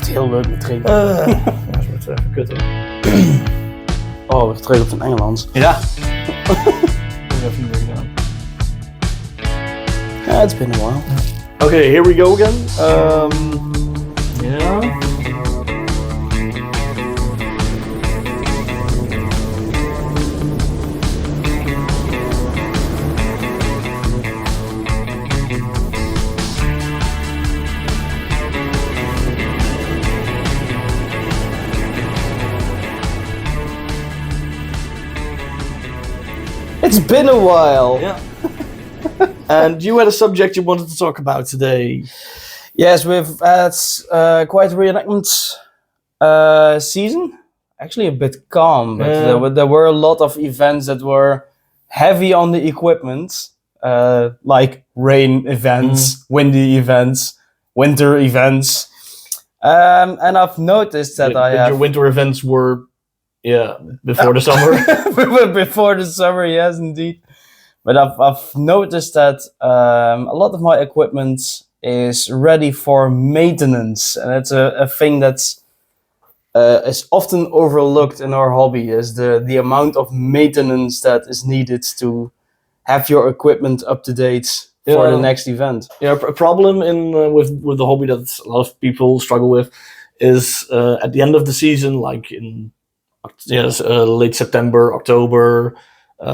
echt heel leuk met regen. Dat is wordt even kut hoor. Oh, we terug op zijn Engelands. Ja. Dat heb ik niet meer gedaan. Yeah, it's been a while. Okay, here we go again. Yeah. It's been a while. Yeah. And you had a subject you wanted to talk about today. Yes, we've had quite a reenactment season. Actually, a bit calm, but there were a lot of events that were heavy on the equipment, like rain events, windy events, winter events. And I've noticed that your winter events were, before the summer. Before the summer, yes, indeed. But I've noticed that a lot of my equipment is ready for maintenance, and it's a thing that's is often overlooked in our hobby, is the amount of maintenance that is needed to have your equipment up to date for the next event. Yeah, a problem with the hobby that a lot of people struggle with is at the end of the season, like in late September, October,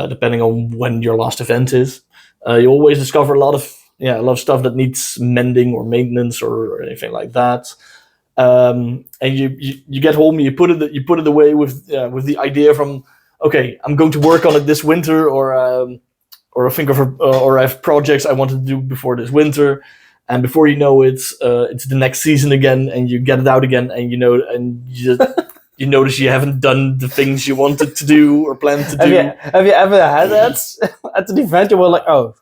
depending on when your last event is, you always discover a lot of stuff that needs mending or maintenance or anything like that. And you get home, you put it away with the idea from, okay, I'm going to work on it this winter, or I have projects I want to do before this winter, and before you know it, it's the next season again, and you get it out again, and you notice you haven't done the things you wanted to do or planned to do. Have you ever had that at an event? You were like, oh.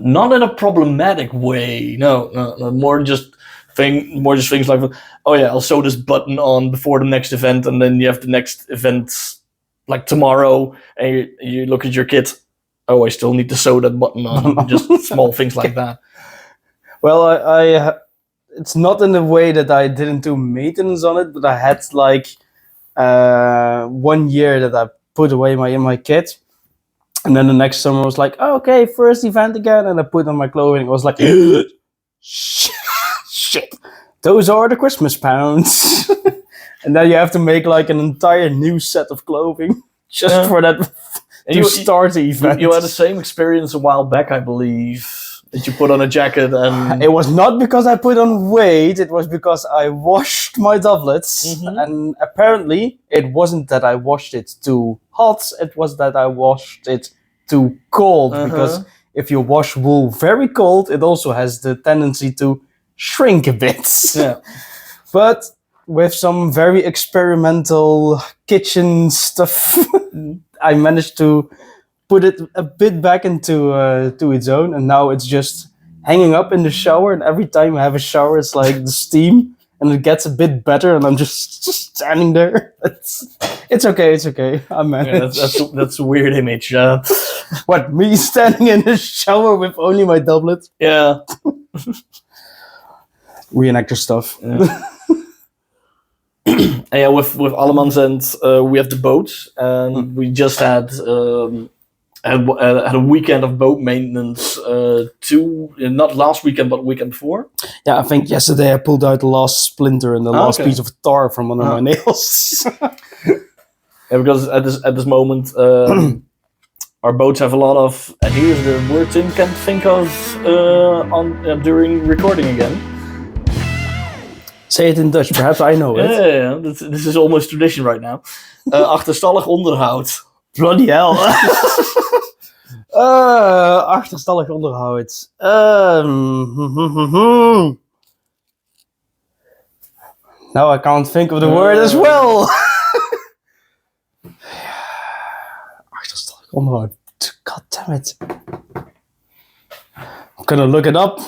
Not in a problematic way. No. More just things like, oh yeah, I'll sew this button on before the next event, and then you have the next event like tomorrow, and you look at your kit. Oh, I still need to sew that button on. Just small things like that. Well, I it's not in the way that I didn't do maintenance on it, but I had like 1 year that I put away my kit, and then the next summer I was like, oh, okay, first event again, and I put on my clothing. I was like, shit, those are the Christmas pounds. And then you have to make like an entire new set of clothing just for that to start the event. You had the same experience a while back, I believe. That you put on a jacket and... It was not because I put on weight, it was because I washed my doublets, and apparently it wasn't that I washed it too hot, it was that I washed it too cold, because if you wash wool very cold, it also has the tendency to shrink a bit. Yeah. But with some very experimental kitchen stuff, I managed to put it a bit back into to its own, and now it's just hanging up in the shower, and every time I have a shower it's like the steam, and it gets a bit better, and I'm just standing there. It's okay, I managed. Yeah, that's a weird image. What, me standing in the shower with only my doublet? Yeah. Reenactor stuff. Yeah. And yeah, with Allemansend, we have the boat, and we just had a weekend of boat maintenance. Not last weekend, but the weekend before. Yeah, I think yesterday I pulled out the last splinter and the last piece of tar from one of my nails. Yeah, because at this moment, our boats have a lot of. And here's the word Tim can't think of during recording again. Say it in Dutch, perhaps I know it. Yeah. This is almost tradition right now. Achterstallig onderhoud. Bloody hell. Achterstallig onderhoud. Now I can't think of the word as well. Achterstallig onderhoud. God damn it. I'm gonna look it up.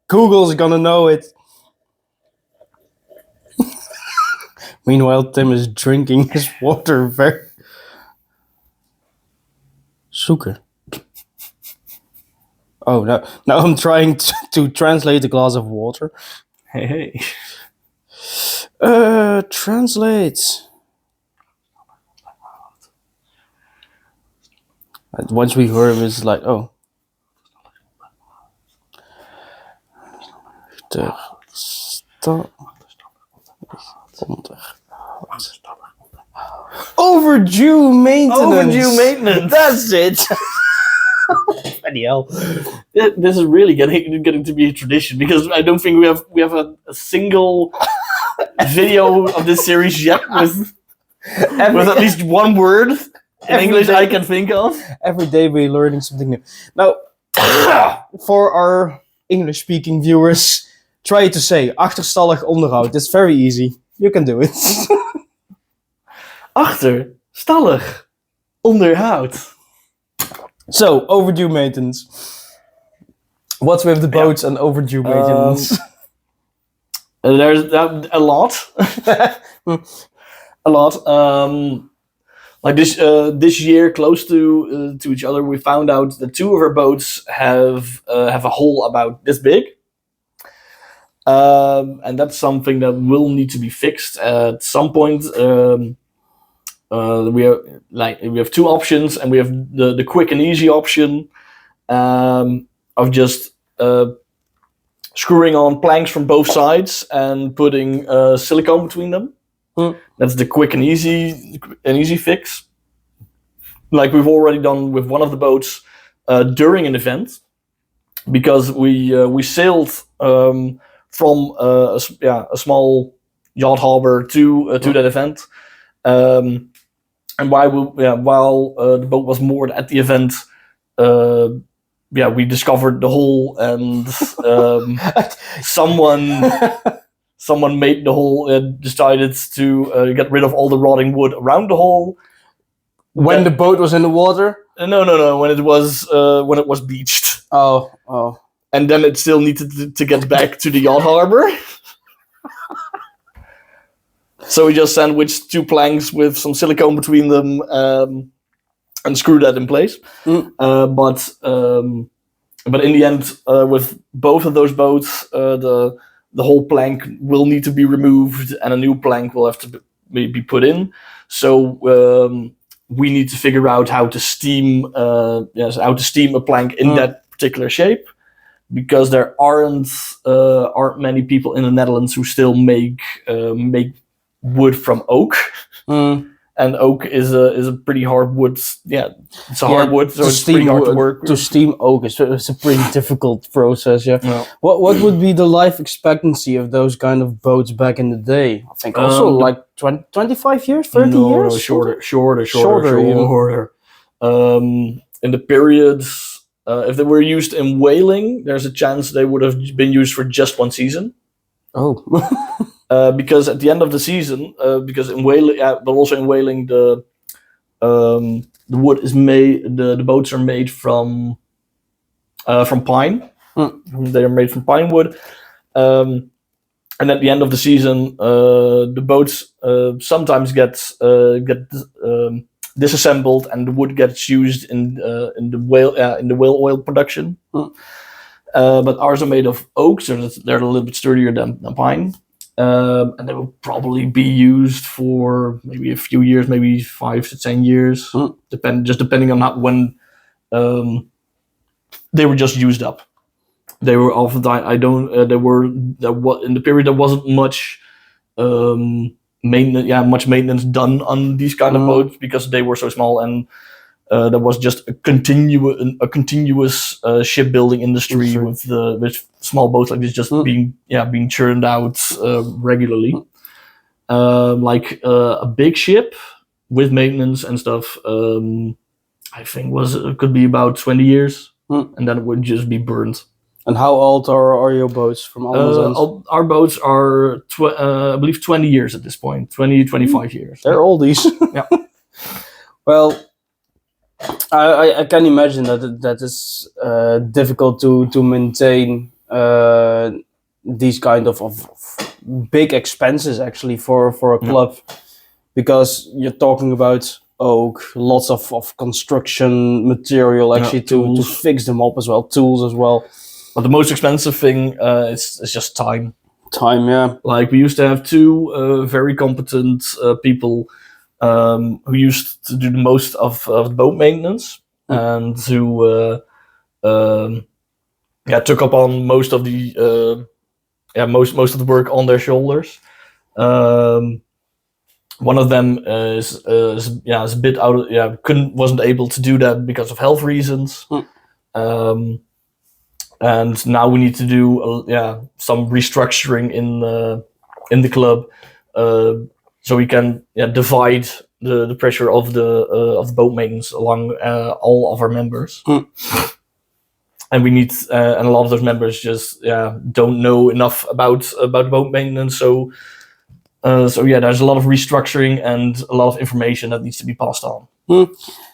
Google's gonna know it. Meanwhile, Tim is drinking his water very... Zoeken. Oh no! Now I'm trying to translate a glass of water. Hey. Translate. And once we heard him, it's like, oh. Overdue maintenance. Overdue maintenance. That's it. Bloody hell. This is really getting to be a tradition, because I don't think we have a single video of this series yet with at least one word in English I can think of. Every day we're learning something new. Now, for our English-speaking viewers, try to say achterstallig onderhoud. It's very easy. You can do it. Achterstallig onderhoud. So, overdue maintenance. What's with the boats and overdue maintenance? There's a lot. A lot. Like this year, close to each other, we found out that 2 of our boats have a hole about this big, and that's something that will need to be fixed at some point. We have 2 options, and we have the quick and easy option of just screwing on planks from both sides and putting silicone between them. That's the quick and easy fix. Like we've already done with one of the boats during an event, because we sailed from a small yacht harbor to that event, and while the boat was moored at the event, we discovered the hole, and someone made the hole and decided to get rid of all the rotting wood around the hole. When the boat was in the water? No. When it was beached. Oh. And then it still needed to get back to the yacht harbor. So we just sandwiched 2 planks with some silicone between them, and screwed that in place. But in the end, with both of those boats, the whole plank will need to be removed, and a new plank will have to be put in. So we need to figure out how to steam a plank in that particular shape, because there aren't many people in the Netherlands who still make wood from oak. And oak is a pretty hard wood. Yeah, it's a hard wood, so it's pretty hard to work with. To steam oak is a pretty difficult process. Yeah. What would be the life expectancy of those kind of boats back in the day? I think also like 25 years, 30 years. No, shorter. In the periods, if they were used in whaling, there's a chance they would have been used for just 1 season. Oh. Because at the end of the season, because in whaling, but also in whaling, the wood is made. The boats are made from pine. They are made from pine wood, and at the end of the season, the boats sometimes get disassembled, and the wood gets used in the whale oil production. But ours are made of oak, so they're a little bit sturdier than pine. And they will probably be used for maybe a few years, maybe 5 to 10 years, depending on when they were just used up. They were often in the period there wasn't much maintenance done on these kind of boats, because they were so small, and there was just a continuous shipbuilding industry with small boats like this just being churned out regularly. Like a big ship with maintenance and stuff, I think could be about 20 years, and then it would just be burned. And how old are your boats from Allemansend? Our boats are I believe 20 years at this point, 25 years. They're oldies. Yeah. Well, I can imagine that is difficult to maintain these kind of big expenses actually for a club, because you're talking about oak, lots of construction material actually to tools. fix them up as well, tools as well. But the most expensive thing is just time. Time, yeah. Like we used to have two very competent people who used to do the most of the boat maintenance and who took up on most of the most of the work on their shoulders. One of them is a bit out of wasn't able to do that because of health reasons. And now we need to do some restructuring in the club, so we can divide the pressure of the boat maintenance along all of our members. And we need and a lot of those members just don't know enough about boat maintenance. So there's a lot of restructuring and a lot of information that needs to be passed on.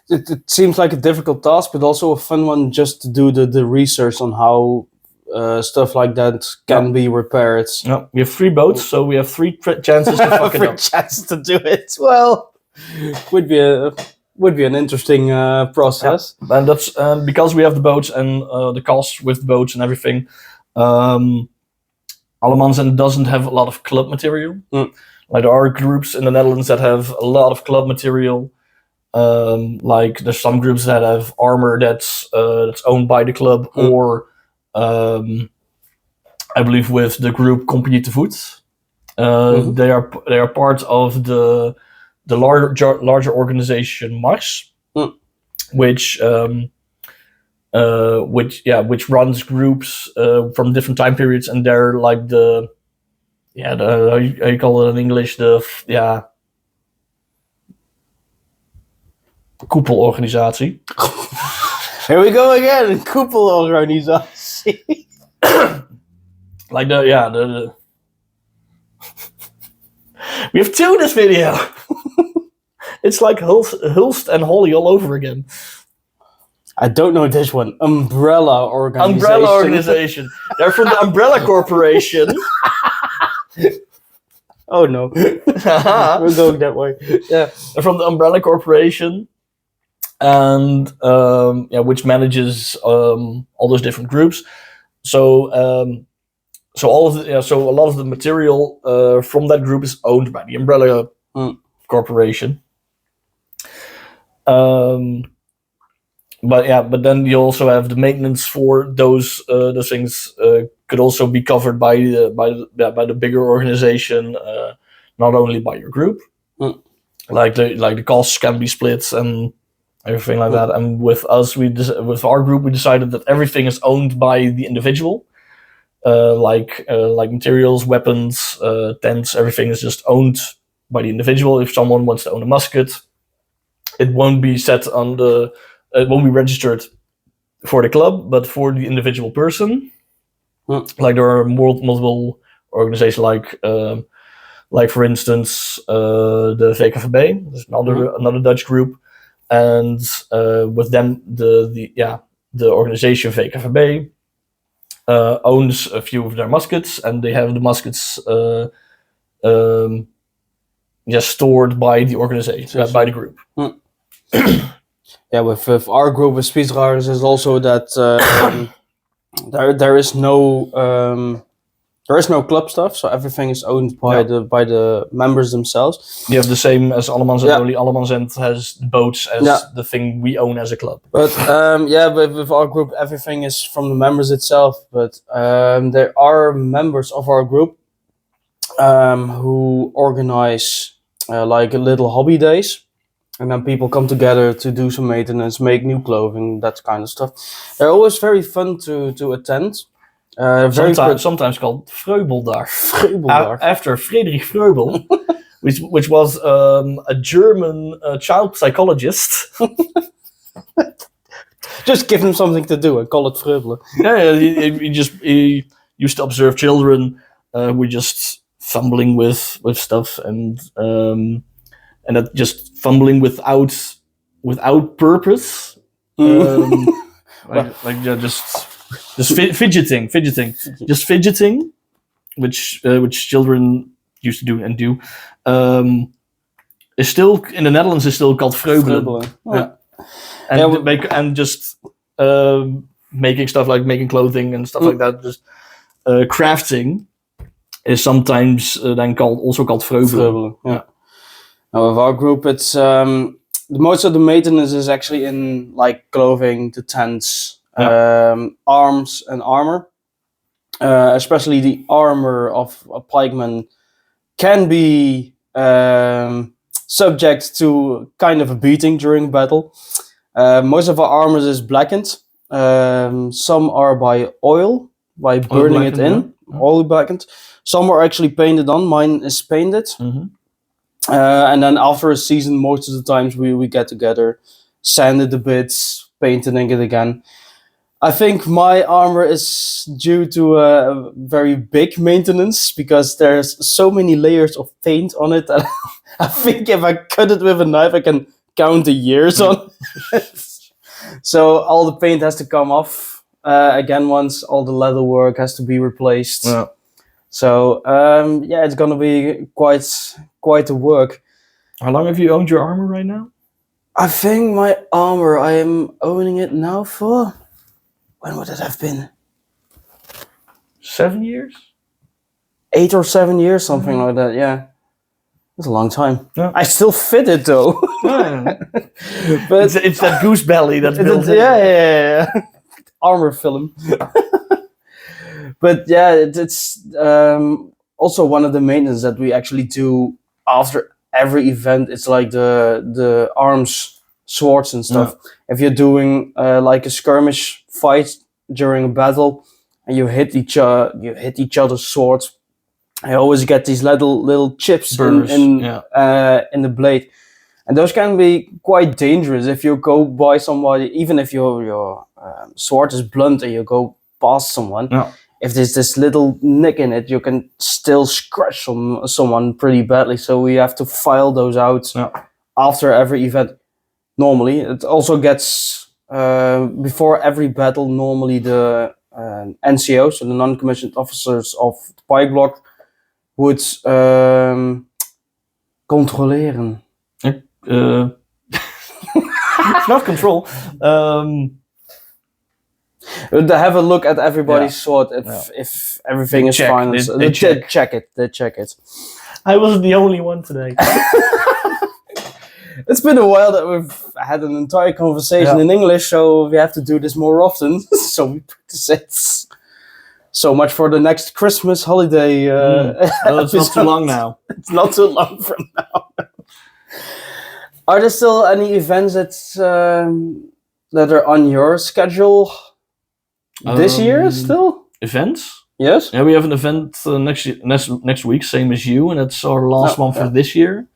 It seems like a difficult task, but also a fun one just to do the research on how stuff like that can be repaired. No, we have 3 boats, so we have 3 chances to fuck it up. Chances to do it. Well, would be an interesting process. Yeah. And that's because we have the boats and the costs with the boats and everything. Allemansend doesn't have a lot of club material. Like there are groups in the Netherlands that have a lot of club material. Like there's some groups that have armor that's owned by the club, or I believe with the group Compagnie te Voet. They are part of the larger organization Mars, which runs groups from different time periods, and they're like the how you call it in English, koepelorganisatie. Here we go again, koepelorganisatie. Like the we have 2 in this video. It's like Hulst and Holly all over again. I don't know this one. Umbrella organization. They're from the Umbrella Corporation. Oh no. We're going that way. Yeah. They're from the Umbrella Corporation. And which manages all those different groups. So a lot of the material from that group is owned by the Umbrella Corporation. But then you also have the maintenance for those things could also be covered by the bigger organization, not only by your group. Like the costs can be split and everything like that. And with us, with our group, we decided that everything is owned by the individual. Like materials, weapons, tents, everything is just owned by the individual. If someone wants to own a musket, it won't be it won't be registered for the club, but for the individual person. Like there are multiple organizations, like for instance, the VKVB, there's another Dutch group, and with them the organization VKVB owns a few of their muskets, and they have the muskets stored by the organization, by the group. Yeah, with our group with Spiesdraegers is also that there is no club stuff, so everything is owned by the members themselves. You have the same as Allemansend, only Allemansend has boats as the thing we own as a club. But with our group, everything is from the members itself. But there are members of our group who organize like little hobby days. And then people come together to do some maintenance, make new clothing, that kind of stuff. They're always very fun to attend. Sometimes called Vreubeldag. After Friedrich Vreubel, which was a German child psychologist. Just give him something to do and call it Vreubelen. He used to observe children who were just fumbling with stuff and that just fumbling without purpose, just fidgeting, just fidgeting, which children used to do and do, is still in the Netherlands is still called vreubelen. Vreubelen. Yeah. And just making stuff like making clothing and stuff like that. Just crafting is sometimes then also called vreubelen. Vreubelen, yeah. Now with our group, it's most of the maintenance is actually in like clothing, the tents, arms and armor. Especially the armor of a pikeman can be subject to kind of a beating during battle. Most of our armors is blackened. Some are by oil, by burning it in, oil blackened. Some are actually painted on. Mine is painted. Mm-hmm. And then after a season, most of the times we get together, sand it a bit, painting it again. I think my armor is due to a very big maintenance because there's so many layers of paint on it that I think if I cut it with a knife, I can count the years on it. So all the paint has to come off again once. All the leather work has to be replaced. Yeah. So it's gonna be quite a work. How long have you owned your armor right now? I think my armor, I am owning it now for... When would it have been? 7 years? 8 or 7 years, something like that, yeah. That's a long time. Yeah. I still fit it though. Yeah. But it's that goose belly that's built in. Yeah. Armor film. But yeah, it's also one of the maintenance that we actually do after every event. It's like the arms, swords and stuff. Yeah. If you're doing like a skirmish fight during a battle and you hit each other's swords, I always get these little chips in the blade, and those can be quite dangerous if you go by somebody. Even if your sword is blunt and you go past someone, if there's this little nick in it, you can still scratch someone pretty badly. So we have to file those out after every event. Normally, it also gets before every battle. Normally, the NCOs, so the non-commissioned officers of the pike block, would controleren. Not control. They have a look at everybody's sword if everything is fine. They check it. I wasn't the only one today. It's been a while that we've had an entire conversation in English, so we have to do this more often. So we practice it. So much for the next Christmas holiday. It's not too long now. It's not too long from now. Are there still any events that are on your schedule this year still? Events? Yes. Yeah, we have an event next week, same as you, and it's our last one for this year.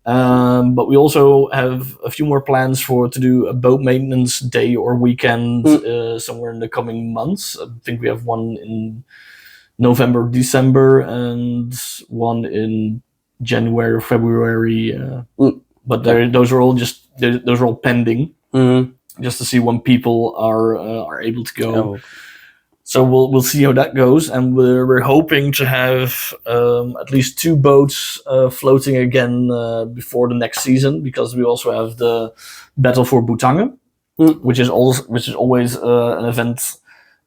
But we also have a few more plans to do a boat maintenance day or weekend somewhere in the coming months. I think we have one in November, December, and one in January or February. But those are all pending, just to see when people are able to go. Oh. So we'll see how that goes, and we're hoping to have at least 2 boats floating again before the next season, because we also have the Battle for Butange, which is always an event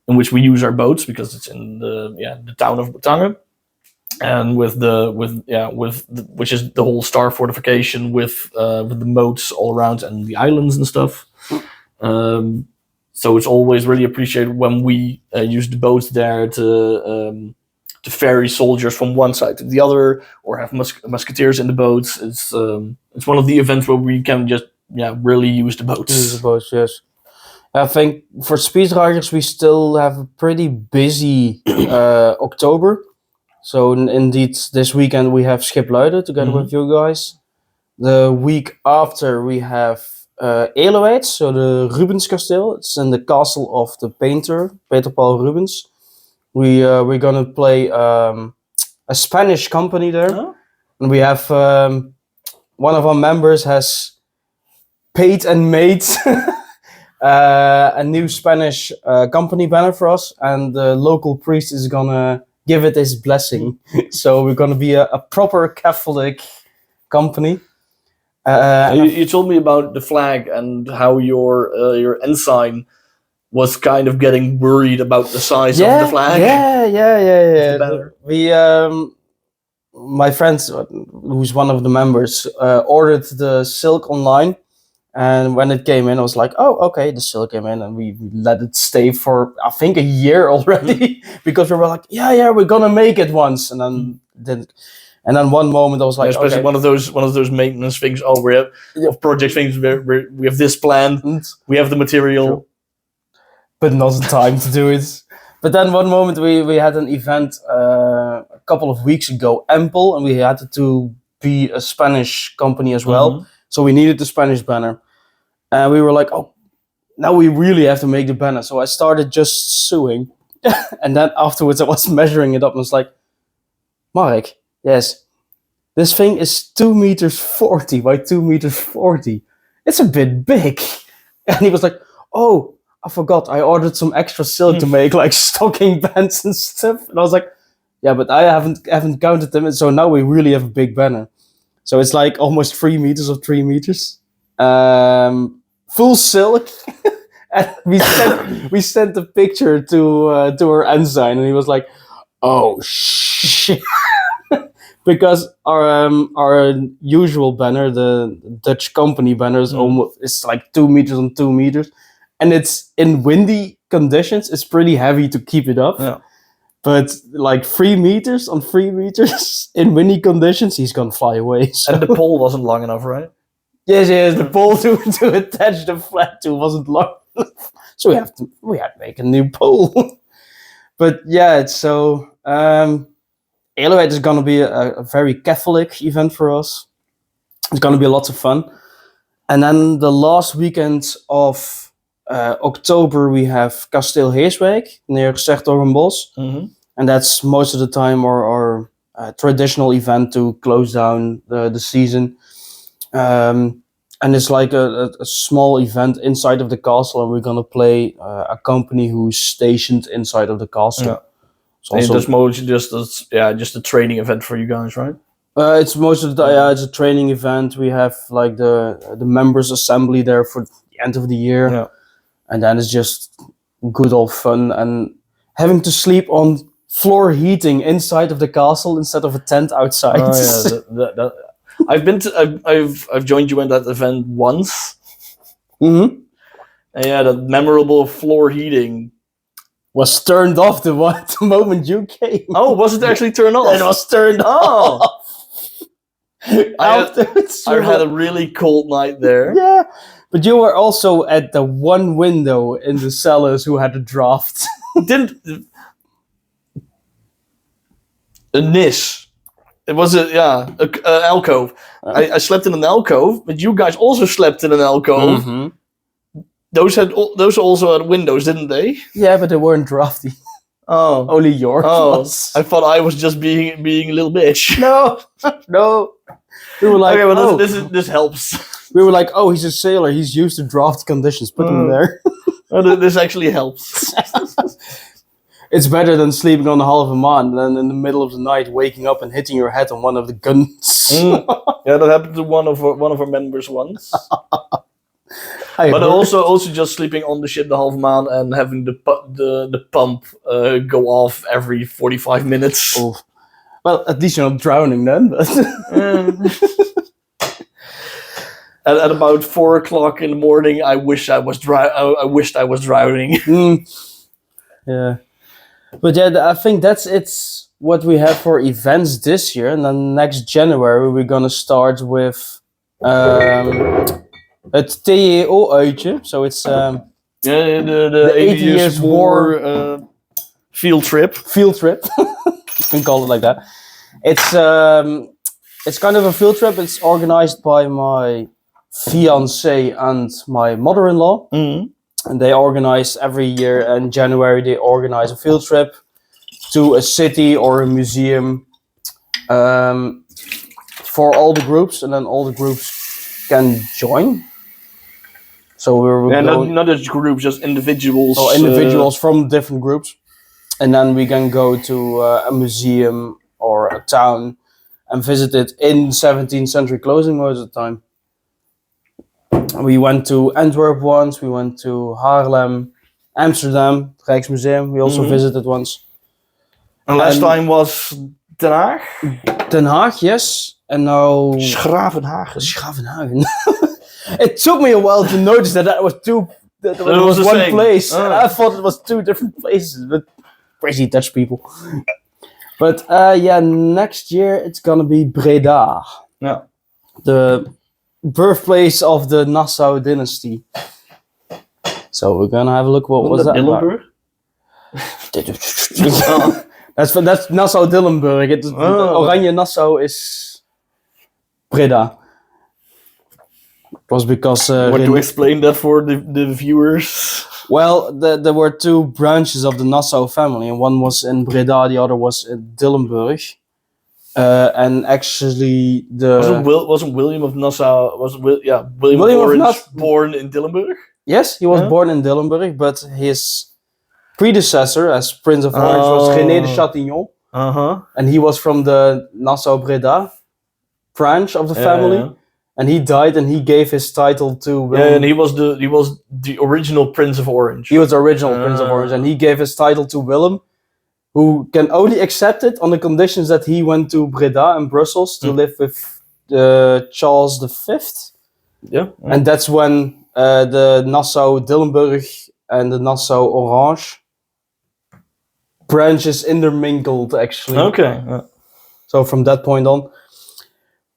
in which we use our boats because it's in the town of Butange, and which is the whole star fortification with the moats all around and the islands and stuff. So it's always really appreciated when we use the boats there to ferry soldiers from one side to the other, or have musketeers in the boats. It's one of the events where we can just really use the boats. Use the boats, yes. I think for Spiesdraegers we still have a pretty busy October. So indeed, this weekend we have Schipluiden together with you guys. The week after we have Allemansend, so the Rubens Kasteel. It's in the castle of the painter Peter Paul Rubens. We're gonna play a Spanish company there, and we have one of our members has paid and made a new Spanish company banner for us, and the local priest is gonna give it his blessing. So we're gonna be a proper Catholic company. You told me about the flag and how your ensign was kind of getting worried about the size of the flag. Yeah. banner. We, my friend, who's one of the members, ordered the silk online, and when it came in, I was like, "Oh, okay." The silk came in, and we let it stay for I think a year already because we were like, "Yeah, we're gonna make it once," and then one moment I was like, especially okay. one of those maintenance things. Oh, we have project things. We have this plan. We have the material. True. But not the time to do it. But then one moment we had an event a couple of weeks ago, Ample, and we had to be a Spanish company as well. Mm-hmm. So we needed the Spanish banner. And we were like, oh, now we really have to make the banner. So I started just sewing. And then afterwards I was measuring it up and was like, Marek, yes, this thing is 2 meters 40 by 2 meters 40. It's a bit big. And he was like, oh, I forgot. I ordered some extra silk to make like stocking bands and stuff. And I was like, yeah, but I haven't counted them. And so now we really have a big banner. So it's like almost 3 meters of 3 meters. Full silk. And we sent the picture to our ensign, and he was like, oh shit. Because our usual banner, the Dutch company banner, is like 2 meters on 2 meters, and it's in windy conditions. It's pretty heavy to keep it up. Yeah. But like 3 meters on 3 meters in windy conditions, he's gonna fly away. So. And the pole wasn't long enough, right? Yes. The pole to attach the flag to wasn't long enough, so we had to make a new pole. But yeah, it's so. Elevate is going to be a very Catholic event for us. It's going to be lots of fun. And then the last weekend of October, we have Kasteel Heeswijk near 's-Hertogenbosch. Mm-hmm. And that's most of the time our traditional event to close down the season. And it's like a small event inside of the castle, and we're going to play a company who's stationed inside of the castle. Yeah. It's also just a training event for you guys, right? It's most of the it's a training event. We have like the members assembly there for the end of the year, and then it's just good old fun and having to sleep on floor heating inside of the castle instead of a tent outside. Oh, yeah, I've joined you in that event once. Mm-hmm. And yeah, that memorable floor heating was turned off the moment you came. Oh, was it actually turned off? It was turned off. I had a really cold night there. Yeah, but you were also at the one window in the cellars who had a draft. A niche. It was an alcove. I slept in an alcove, but you guys also slept in an alcove. Mm-hmm. Those also had windows, didn't they? Yeah, but they weren't drafty. Oh, only yours. Oh, I thought I was just being a little bitch. No. We were like, okay, well, this helps. We were like, oh, he's a sailor. He's used to draft conditions. Put him there. This actually helps. It's better than sleeping on the hull of a man and then in the middle of the night waking up and hitting your head on one of the guns. Yeah, that happened to one of our members once. But also just sleeping on the ship the half man and having the pump go off every 45 minutes. Oh. Well, at least you're not drowning then. But at about 4:00 in the morning, I wished I was drowning. Yeah, but yeah, I think it's what we have for events this year, and then next January we're gonna start with het TEO-uitje. So it's the 80 years war field trip. Field trip. You can call it like that. It's kind of a field trip. It's organized by my fiancé and my mother-in-law. Mm-hmm. And they organize every year in January. They organize a field trip to a city or a museum for all the groups, and then all the groups can join. So we're not just groups, just individuals. Oh, individuals from different groups, and then we can go to a museum or a town and visit it in 17th century closing most of the time. We went to Antwerp once. We went to Haarlem, Amsterdam, Rijksmuseum. We also visited once. And last time was Den Haag? Den Haag, yes. And now Schravenhagen. Schravenhagen. It took me a while to notice that was two. That it was the one same. place. And I thought it was two different places. But crazy Dutch people. But next year it's gonna be Breda. Yeah. The birthplace of the Nassau dynasty. So we're gonna have a look. What was that? Dillenburg? That's Nassau Dillenburg. Oranje Nassau is Breda. It was because Want to explain that for the viewers? well, there were two branches of the Nassau family, and one was in Breda, the other was in Dillenburg. And actually, wasn't William of Nassau William of Orange born in Dillenburg? Yes, he was born in Dillenburg, but his predecessor as Prince of Orange was René de Chatillon, and he was from the Nassau Breda branch of the family, and he died, and he gave his title to Willem. Yeah, and he was the original Prince of Orange. He was the original Prince of Orange, and he gave his title to Willem, who can only accept it on the conditions that he went to Breda and Brussels to live with Charles V. Yeah. And that's when the Nassau Dillenburg and the Nassau Orange branches intermingled, actually. Okay. So from that point on.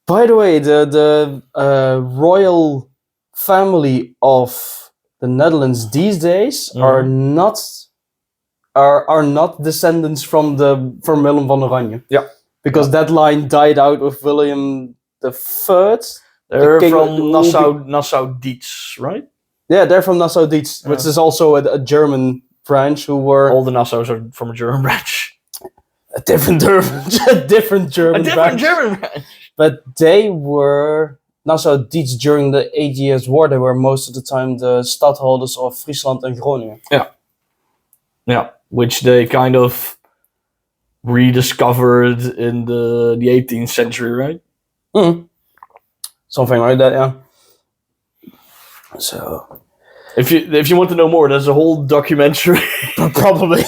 By the way, the royal family of the Netherlands these days are not descendants from Willem van Oranje. Yeah. Because that line died out with William III. They're from Nassau Dietz, right? Yeah, they're from Nassau Dietz, which is also a German branch who were... All the Nassaus are from a German branch. A different German branch. But they were Nassau Dietz during the 8 Years' War. They were most of the time the stadholders of Friesland and Groningen. Yeah. Yeah, which they kind of rediscovered in the 18th century, right? Mm. Something like that, yeah. So, if you want to know more, there's a whole documentary. Probably.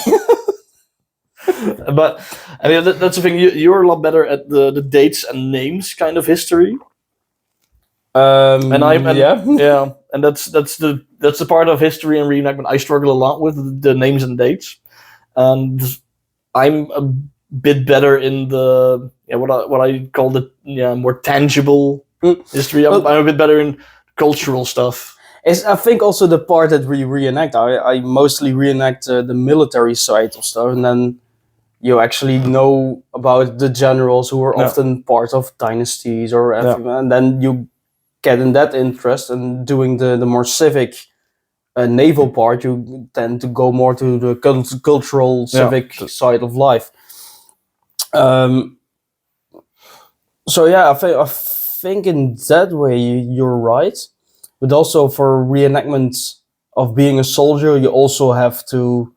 But I mean, that's the thing. You're a lot better at the dates and names kind of history. And that's the part of history and reenactment I struggle a lot with, the names and dates, and I'm a bit better in the what I call the more tangible history. I'm a bit better in cultural stuff. I think also the part that we reenact. I mostly reenact the military side of stuff, and then you actually know about the generals who were often part of dynasties and then you get in that interest, and doing the more civic naval part, you tend to go more to the cultural civic side of life. So yeah, I think in that way you're right, but also for reenactment of being a soldier, you also have to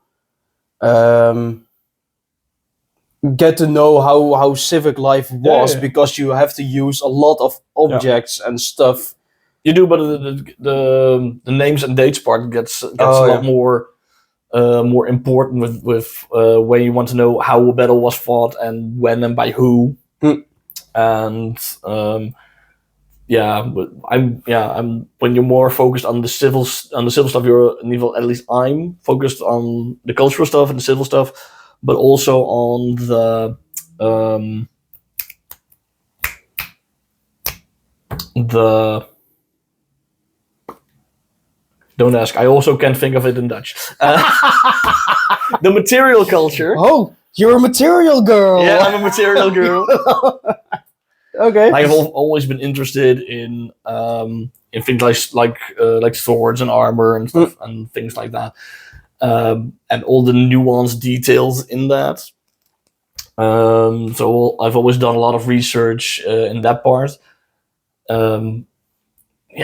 get to know how civic life was, because you have to use a lot of objects and stuff. You do, but the names and dates part gets a lot more important with when you want to know how a battle was fought and when and by who. And I'm when you're more focused on the civil stuff, at least I'm focused on the cultural stuff and the civil stuff, but also on the don't ask, I also can't think of it in Dutch. The material culture. Oh, you're a material girl. Yeah, I'm a material girl. Okay. I've always been interested in things like swords and armor and stuff and things like that, and all the nuanced details in that. So I've always done a lot of research in that part.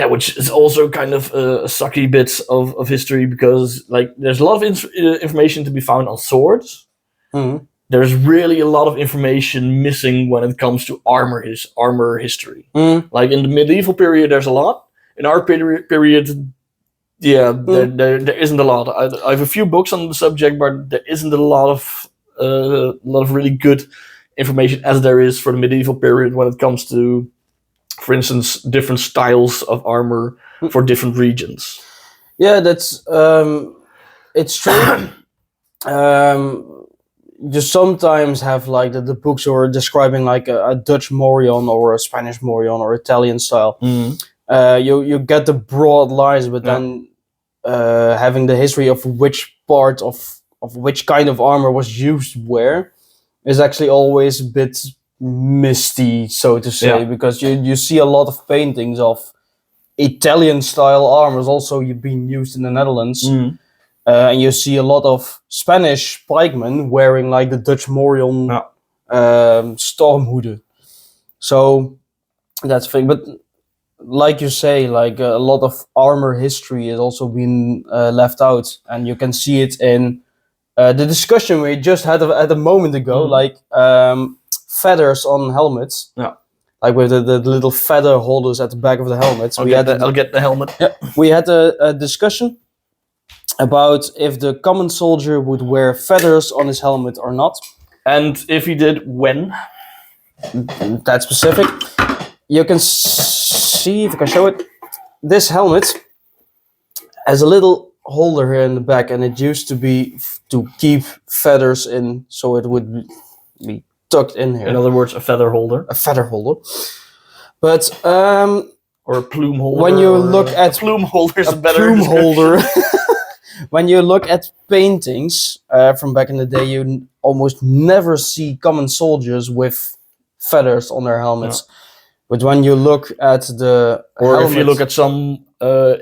Which is also kind of a sucky bit of history, because there's a lot of information to be found on swords. Mm-hmm. There's really a lot of information missing when it comes to armor history. Mm. Like in the medieval period, there's a lot. in our period, yeah, there isn't a lot. I have a few books on the subject, but there isn't a lot of really good information as there is for the medieval period when it comes to, for instance, different styles of armor for different regions. Yeah, that's it's true. You sometimes have like the books who are describing like a Dutch morion or a Spanish morion or Italian style. You get the broad lines, but then having the history of which part of which kind of armor was used where is actually always a bit misty, so to say, because you see a lot of paintings of Italian style armors also being used in the Netherlands. And you see a lot of Spanish pikemen wearing like the Dutch morion stormhoede. So that's the thing. But like you say, like a lot of armor history has also been left out, and you can see it in the discussion we just had at a moment ago, like feathers on helmets. Yeah. Like with the little feather holders at the back of the helmets. I'll get the helmet. Yeah, we had a discussion about if the common soldier would wear feathers on his helmet or not. And if he did, when? That's specific. You can see, if I can show it, this helmet has a little holder here in the back, and it used to be to keep feathers in, so it would be tucked in here. In other words, a feather holder. A feather holder. But or a plume holder. when you look at a plume holder is a better plume description. holder. When you look at paintings from back in the day, you almost never see common soldiers with feathers on their helmets. Yeah. But when you look at the or helmets, if you look at some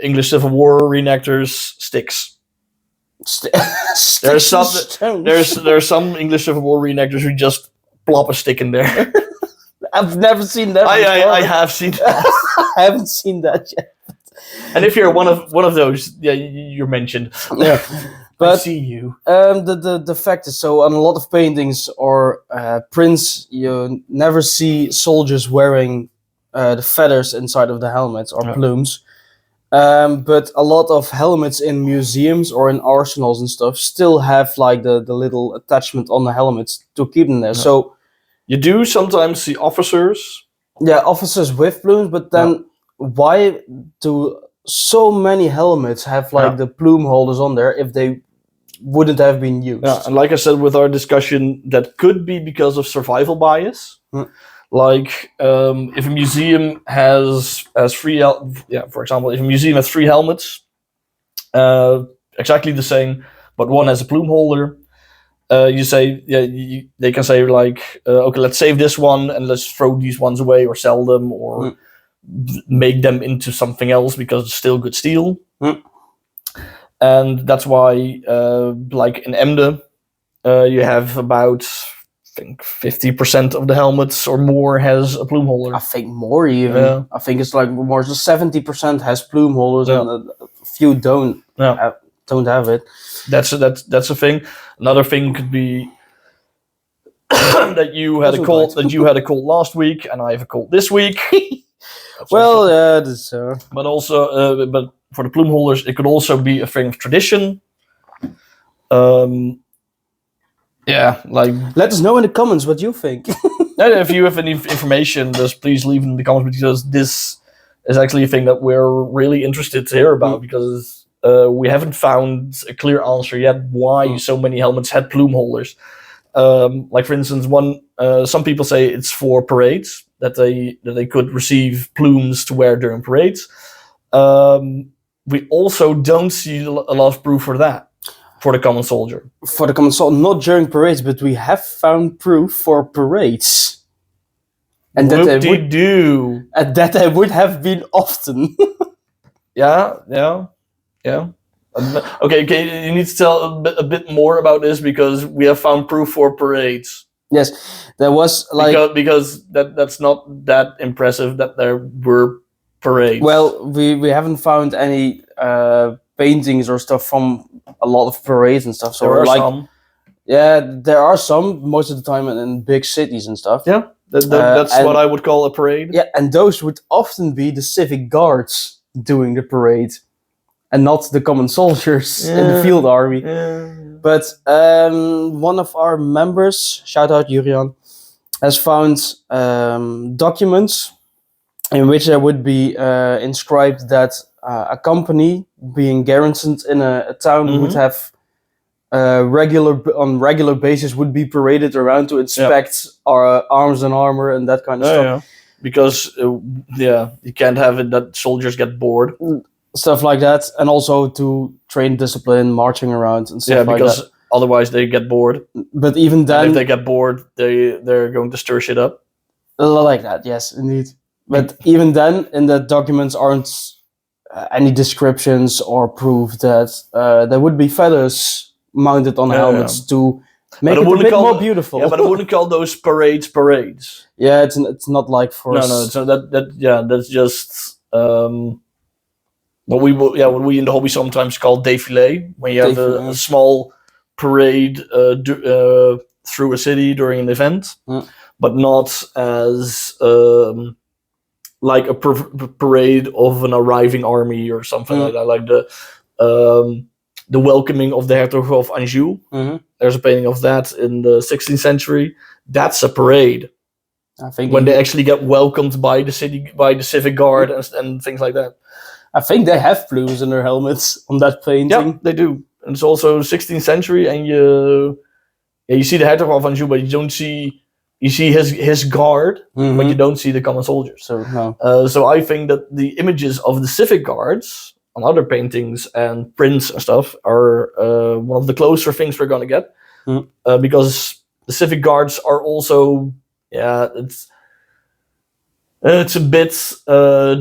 English Civil War reenactors, sticks. There's some English Civil War reenactors who just plop a stick in there. I've never seen that. I have seen that. I haven't seen that yet. And if you're one of those, yeah, you're mentioned. Yeah, but I see you. The fact is, so on a lot of paintings or prints, you never see soldiers wearing the feathers inside of the helmets or plumes. But a lot of helmets in museums or in arsenals and stuff still have like the little attachment on the helmets to keep them there. So you do sometimes see officers. Yeah, officers with plumes, but then why do so many helmets have like the plume holders on there if they wouldn't have been used? Yeah, and like I said with our discussion, that could be because of survival bias. Like if a museum has for example, if a museum has 3 helmets, exactly the same, but one has a plume holder, you say, they can say like, okay, let's save this one and let's throw these ones away or sell them or make them into something else because it's still good steel. And that's why, like in Emden, you have about, I think 50% of the helmets or more has a plume holder. I think more even. Yeah. I think it's like more than 70% has plume holders and a few don't have it. That's a thing. Another thing could be that you had a cold last week and I have a cold this week. Well, that's but also but for the plume holders, it could also be a thing of tradition. Like let us know in the comments what you think. And if you have any information, just please leave in the comments because this is actually a thing that we're really interested to hear about because we haven't found a clear answer yet why so many helmets had plume holders. Like for instance, some people say it's for parades that they could receive plumes to wear during parades. We also don't see a lot of proof for that for the common soldier. For the common soldier, not during parades, but we have found proof for parades. And that they would have been often. Yeah. Okay, you need to tell a bit more about this because we have found proof for parades. Yes, there was like because that's not that impressive that there were parades. Well, we haven't found any paintings or stuff from a lot of parades and stuff. So there are some. Yeah, there are some most of the time in big cities and stuff. Yeah, that's what I would call a parade. Yeah, and those would often be the civic guards. doing the parade, and not the common soldiers in the field army. But one of our members, shout out Jurian, has found documents in which there would be inscribed that a company being garrisoned in a town would have on regular basis would be paraded around to inspect our arms and armor and that kind of stuff. Yeah. Because you can't have it that soldiers get bored. Stuff like that, and also to train discipline, marching around and stuff like that. Because otherwise they get bored. But even then, and if they get bored, they're going to stir shit up. Like that, yes, indeed. But even then, in the documents aren't any descriptions or proof that there would be feathers mounted on helmets to make it a bit more beautiful. Yeah, but I wouldn't call those parades. Yeah, it's not like for us. No. So that's just what we in the hobby sometimes call défilé, when you have a small parade through a city during an event, but not as like a parade of an arriving army or something like that, like the welcoming of the Hertog of Anjou. There's a painting of that in the 16th century. That's a parade. I think when they actually get welcomed by the civic guard and things like that. I think they have plumes in their helmets on that painting. Yeah, they do. And it's also 16th century, and you see the Hertog of Anjou, but you see his guard, but you don't see the common soldiers. So no. So I think that the images of the civic guards on other paintings and prints and stuff are one of the closer things we're going to get, because the civic guards are also, it's a bit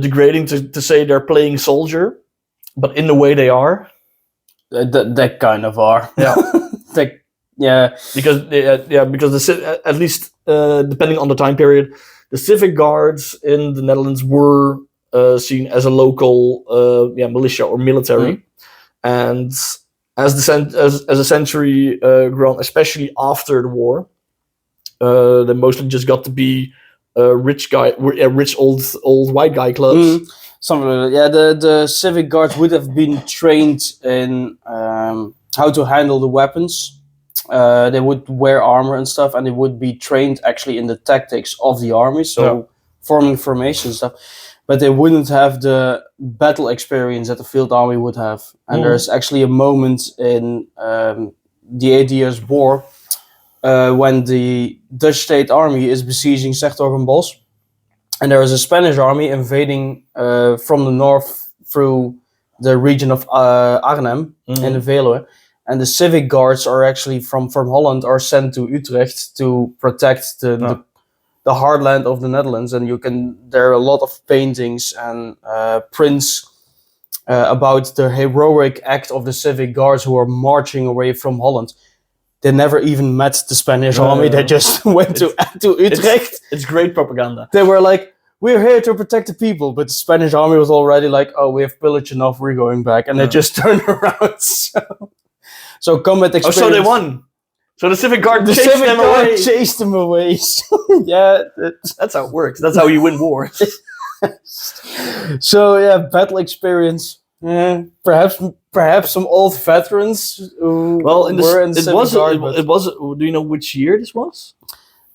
degrading to say they're playing soldier, but in the way they are. They kind of are. Yeah. Because at least depending on the time period, the civic guards in the Netherlands were seen as a local militia or military, and as a century grew on, especially after the war, they mostly just got to be rich old white guy clubs. The civic guards would have been trained in how to handle the weapons. They would wear armor and stuff, and they would be trained actually in the tactics of the army, forming formation and stuff. But they wouldn't have the battle experience that the field army would have. And there's actually a moment in the 8 Years' War when the Dutch state army is besieging 's-Hertogenbosch, and there is a Spanish army invading from the north through the region of Arnhem in the Veluwe. And the civic guards are actually from Holland are sent to Utrecht to protect the heartland of the Netherlands. And there are a lot of paintings and prints about the heroic act of the civic guards who are marching away from Holland. They never even met the Spanish army. They just went to Utrecht. It's great propaganda. They were like, we're here to protect the people. But the Spanish army was already like, oh, we have pillaged enough, we're going back. And they just turned around. So combat experience. Oh, so they won. So the civic guard chased them away. Yeah. That's how it works. That's how you win wars. So battle experience. Perhaps some old veterans who were in the civic guard. It was. Do you know which year this was?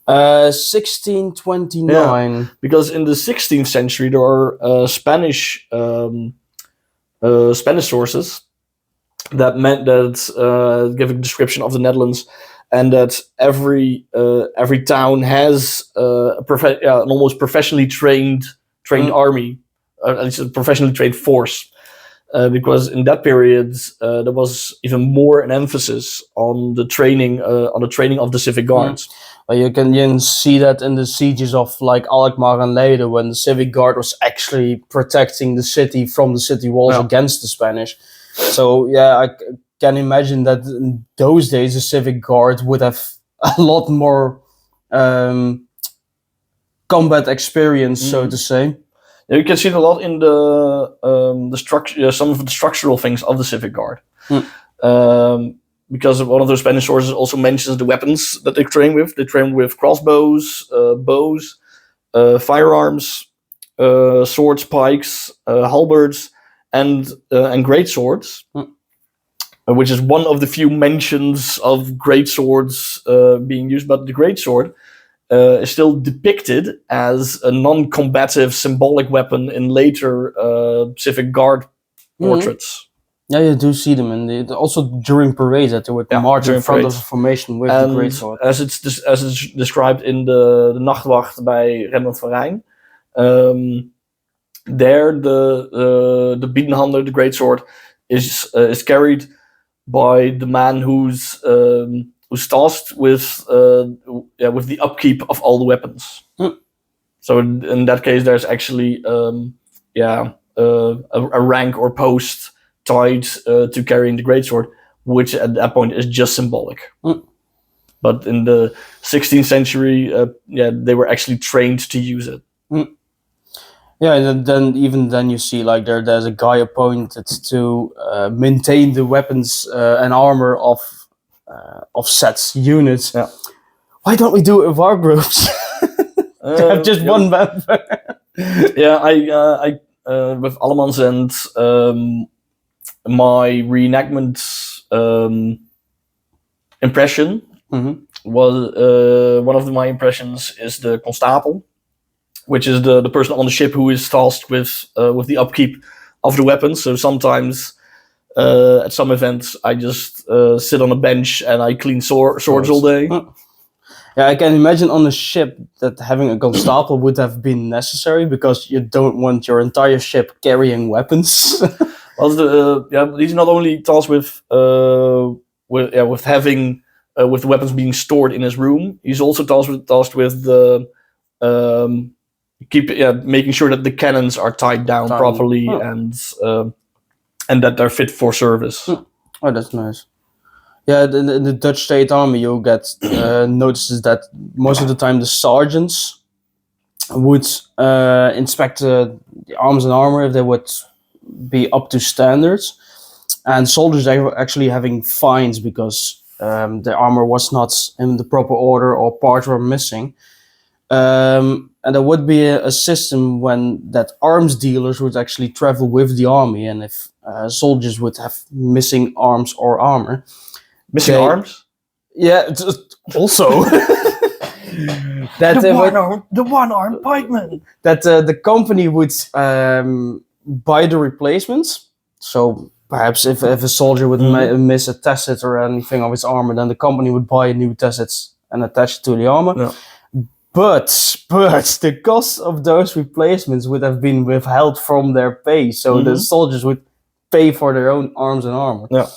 1629. Because in the 16th century there are Spanish sources that meant that give a description of the Netherlands, and that every town has an almost professionally trained army, at least a professionally trained force. Because in that period there was even more an emphasis on the training of the civic guards. Well, you can see that in the sieges of like Alkmaar and Leiden, when the civic guard was actually protecting the city from the city walls against the Spanish. So I can imagine that in those days the civic guard would have a lot more combat experience, so to say. You can see it a lot in the structure, some of the structural things of the civic guard, because one of those Spanish sources also mentions the weapons that they train with. They train with crossbows, bows, firearms, swords, pikes, halberds, and great swords, which is one of the few mentions of great swords being used. But the great sword is still depicted as a non-combative symbolic weapon in later Civic Guard portraits. Yeah, you do see them, and also during parades that they would march in front of the formation with the great sword. As it's described in the Nachtwacht bij Rembrandt van Rijn, there the Biedenhander, the great sword, is carried by the man who's tasked with the upkeep of all the weapons. So in that case, there's actually a rank or post tied to carrying the greatsword, which at that point is just symbolic. But in the 16th century, they were actually trained to use it. Yeah, and then you see like there's a guy appointed to maintain the weapons and armor of sets units. Yeah. Why don't we do it with our groups? Have just one member. Yeah, I with Allemansend, my reenactment impression was one of my impressions is the constable, which is the person on the ship who is tasked with the upkeep of the weapons. So sometimes at some events I just sit on a bench and I clean swords all day. Yeah, I can imagine on a ship that having a constable would have been necessary because you don't want your entire ship carrying weapons. Well, he's not only tasked with having with the weapons being stored in his room. He's also tasked with the making sure that the cannons are tied down properly and that they're fit for service. Oh, that's nice. Yeah, in the Dutch State Army, you get notices that most of the time the sergeants would inspect the arms and armor if they would be up to standards, and soldiers they were actually having fines because the armor was not in the proper order or parts were missing. And there would be a system when that arms dealers would actually travel with the army, and if soldiers would have missing arms or armor. Missing arms? Yeah, also. The one-armed pikeman. That the company would buy the replacements. So perhaps if a soldier would miss a tasset or anything of his armor, then the company would buy a new tasset and attach it to the armor. Yeah. But the cost of those replacements would have been withheld from their pay. So the soldiers would pay for their own arms and armor. Yeah.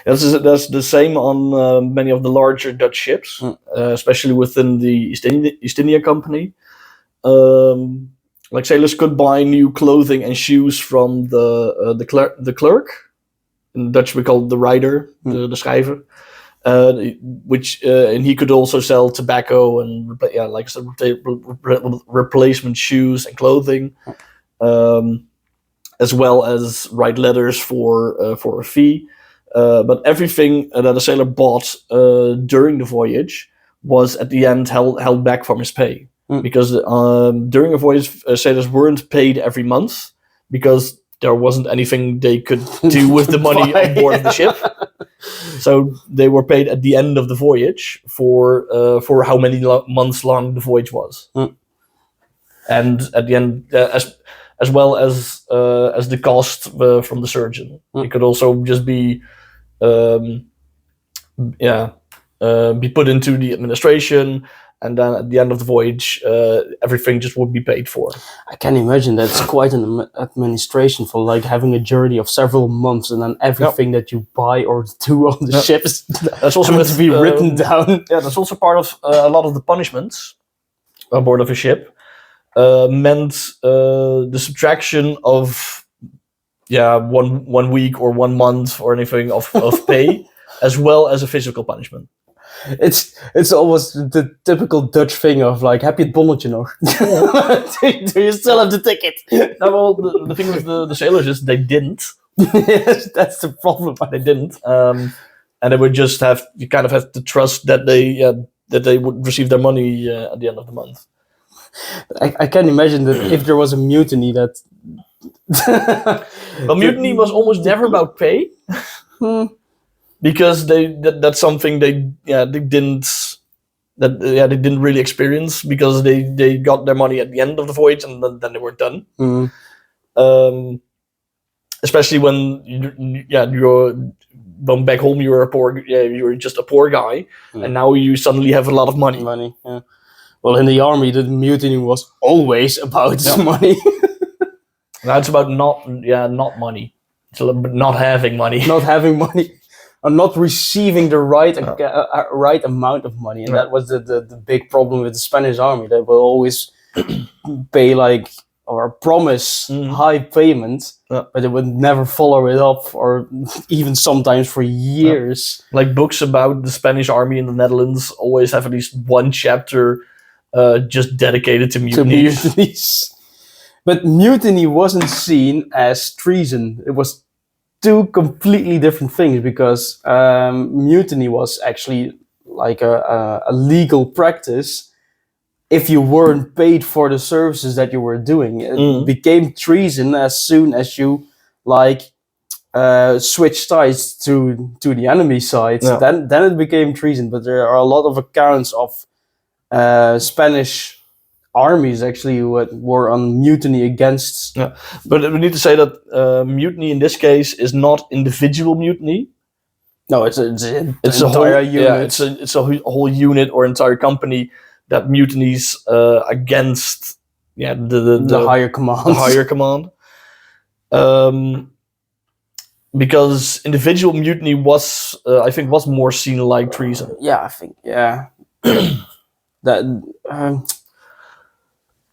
That's the same on many of the larger Dutch ships, especially within the East India Company. Like sailors could buy new clothing and shoes from the clerk. In Dutch we call it the rider, the schrijver, which and he could also sell tobacco and like I said, replacement shoes and clothing, as well as write letters for a fee. But everything that a sailor bought during the voyage was at the end held back from his pay. Because during a voyage, sailors weren't paid every month because there wasn't anything they could do with the money on board of the ship. So they were paid at the end of the voyage for how many months long the voyage was. And at the end, as well as the cost from the surgeon. It could also just be be put into the administration, and then at the end of the voyage, everything just would be paid for. I can imagine that's quite an administration for like having a journey of several months, and then everything that you buy or do on the ships that's also to be written down. Yeah, that's also part of a lot of the punishments on board of a ship. Meant the subtraction of 1 week or 1 month or anything of pay, as well as a physical punishment. It's almost the typical Dutch thing of like, heb je het bonnetje nog? Do you still have the ticket? No, well, the thing with the sailors is they didn't. Yes, that's the problem. They didn't, and they would just have to trust that they would receive their money at the end of the month. I can imagine that if there was a mutiny, that But mutiny was almost never about pay, because that's something they didn't they didn't really experience, because they got their money at the end of the voyage, and then they were done. Especially when you're when back home you're just a poor guy, and now you suddenly have a lot of money. Yeah. Well, in the army, the mutiny was always about money. That's about not money. It's about not having money. Not having money, or not receiving the right right amount of money, and that was the big problem with the Spanish army. They will always pay or promise high payment, but they would never follow it up, or even sometimes for years. Like books about the Spanish army in the Netherlands always have at least one chapter just dedicated to mutinies. But mutiny wasn't seen as treason. It was two completely different things, because mutiny was actually like a legal practice. If you weren't paid for the services that you were doing, it became treason as soon as you switched sides to the enemy side. Then it became treason. But there are a lot of accounts of Spanish armies actually who were on mutiny against. But we need to say that mutiny in this case is not individual mutiny. No, it's a entire unit. Yeah, it's a whole unit or entire company that mutinies against the higher command. The higher command. Because individual mutiny was, I think, was more seen like treason. Yeah, I think, that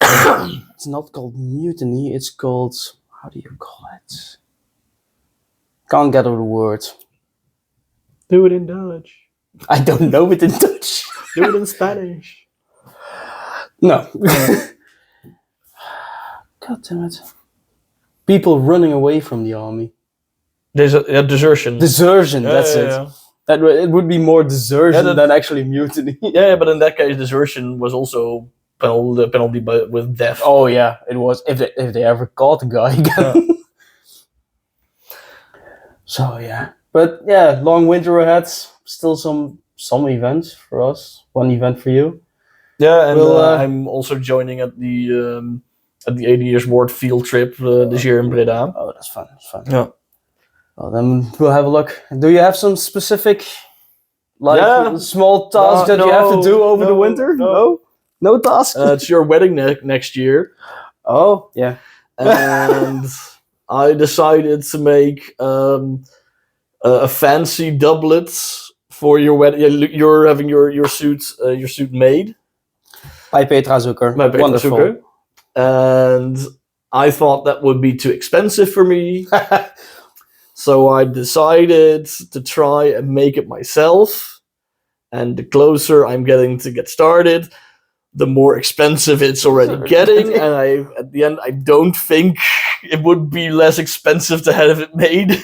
it's not called mutiny. It's called, how do you call it? Can't get over the word. Do it in Dutch. I don't know it in Dutch. Do it in Spanish. No. God damn it. People running away from the army. There's a desertion. Desertion, that's it. Yeah. It would be more desertion than actually mutiny. Yeah, but in that case, desertion was also penalty with death. Oh yeah, it was, if they ever caught the guy again. So yeah. But yeah, long winter ahead. Still some events for us. One event for you. Yeah, and I'm also joining at the 80 Years War field trip this year in Breda. Oh, that's fun. Yeah. Well, then we'll have a look. Do you have some specific, small tasks that you have to do over the winter? No task. It's your wedding next year. Oh yeah. And I decided to make a fancy doublet for your wedding. Yeah, you're having your suit made. By Petra Zucker. Wonderful. And I thought that would be too expensive for me. So I decided to try and make it myself. And the closer I'm getting to get started, the more expensive it's already getting. And at the end, I don't think it would be less expensive to have it made.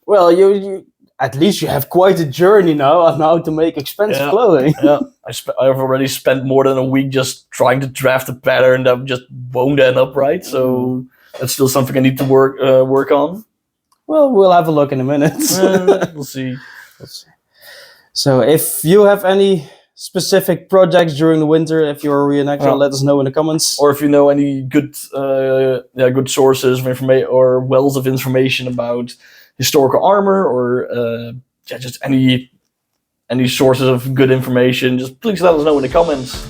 Well, you at least you have quite a journey now on how to make expensive clothing. Yeah, I've already spent more than a week just trying to draft a pattern that just won't end up right. So that's still something I need to work on. Well, we'll have a look in a minute. We'll see. So if you have any specific projects during the winter, if you're a reenactor, let us know in the comments. Or if you know any good sources of information or wells of information about historical armor, or just any sources of good information, just please let us know in the comments.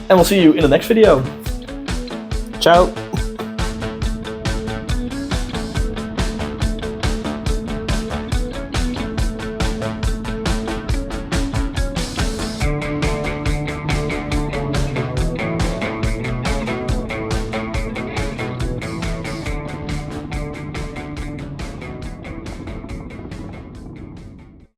And we'll see you in the next video. Ciao.